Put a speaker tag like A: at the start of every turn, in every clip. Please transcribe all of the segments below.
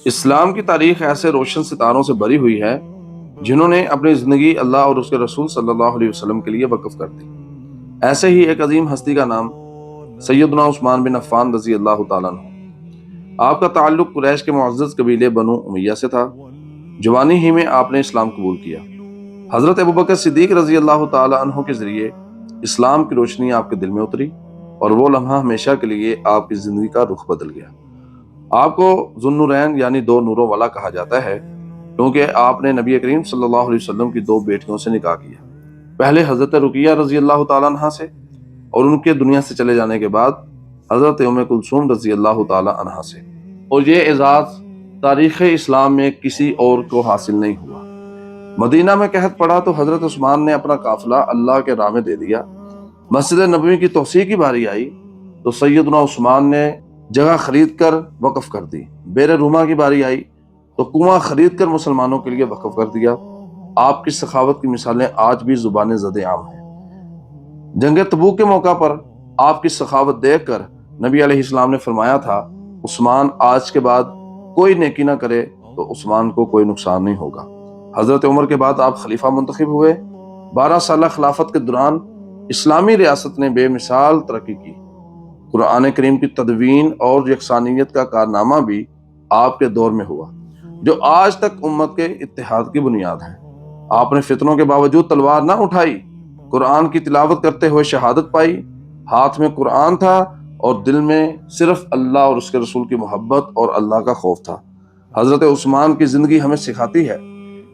A: اسلام کی تاریخ ایسے روشن ستاروں سے بری ہوئی ہے جنہوں نے اپنی زندگی اللہ اور اس کے رسول صلی اللہ علیہ وسلم کے لیے وقف کر دی۔ ایسے ہی ایک عظیم ہستی کا نام سیدنا عثمان بن عفان رضی اللہ تعالیٰ عنہ۔ آپ کا تعلق قریش کے معزز قبیلے بنو امیہ سے تھا۔ جوانی ہی میں آپ نے اسلام قبول کیا۔ حضرت ابوبکر صدیق رضی اللہ تعالیٰ عنہ کے ذریعے اسلام کی روشنی آپ کے دل میں اتری اور وہ لمحہ ہمیشہ کے لیے آپ کی زندگی کا رخ بدل گیا۔ آپ کو ذو النورین یعنی دو نوروں والا کہا جاتا ہے کیونکہ آپ نے نبی کریم صلی اللہ علیہ وسلم کی دو بیٹیوں سے نکاح کیا، پہلے حضرت رقیہ رضی اللہ تعالیٰ عنہ سے اور ان کے دنیا سے چلے جانے کے بعد حضرت ام کلثوم رضی اللہ تعالیٰ عنہ سے، اور یہ اعزاز تاریخ اسلام میں کسی اور کو حاصل نہیں ہوا۔ مدینہ میں قحط پڑا تو حضرت عثمان نے اپنا قافلہ اللہ کے راہ میں دے دیا۔ مسجد نبوی کی توسیع کی باری آئی تو سیدنا عثمان نے جگہ خرید کر وقف کر دی۔ بیر روما کی باری آئی تو کنواں خرید کر مسلمانوں کے لیے وقف کر دیا۔ آپ کی سخاوت کی مثالیں آج بھی زبان زد عام ہیں۔ جنگ تبوک کے موقع پر آپ کی سخاوت دیکھ کر نبی علیہ السلام نے فرمایا تھا، عثمان آج کے بعد کوئی نیکی نہ کرے تو عثمان کو کوئی نقصان نہیں ہوگا۔ حضرت عمر کے بعد آپ خلیفہ منتخب ہوئے۔ 12 سالہ خلافت کے دوران اسلامی ریاست نے بے مثال ترقی کی۔ قرآن کریم کی تدوین اور یکسانیت کا کارنامہ بھی آپ کے دور میں ہوا، جو آج تک امت کے اتحاد کی بنیاد ہے۔ آپ نے فتنوں کے باوجود تلوار نہ اٹھائی، قرآن کی تلاوت کرتے ہوئے شہادت پائی۔ ہاتھ میں قرآن تھا اور دل میں صرف اللہ اور اس کے رسول کی محبت اور اللہ کا خوف تھا۔ حضرت عثمان کی زندگی ہمیں سکھاتی ہے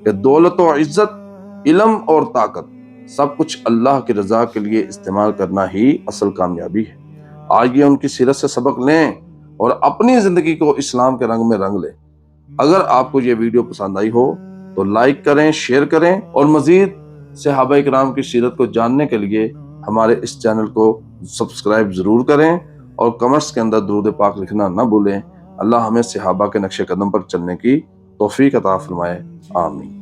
A: کہ دولت و عزت، علم اور طاقت سب کچھ اللہ کی رضا کے لیے استعمال کرنا ہی اصل کامیابی ہے۔ آئیے ان کی سیرت سے سبق لیں اور اپنی زندگی کو اسلام کے رنگ میں رنگ لیں۔ اگر آپ کو یہ ویڈیو پسند آئی ہو تو لائک کریں، شیئر کریں اور مزید صحابہ کرام کی سیرت کو جاننے کے لیے ہمارے اس چینل کو سبسکرائب ضرور کریں اور کمنٹس کے اندر درود پاک لکھنا نہ بھولیں۔ اللہ ہمیں صحابہ کے نقش قدم پر چلنے کی توفیق عطا فرمائے، آمین۔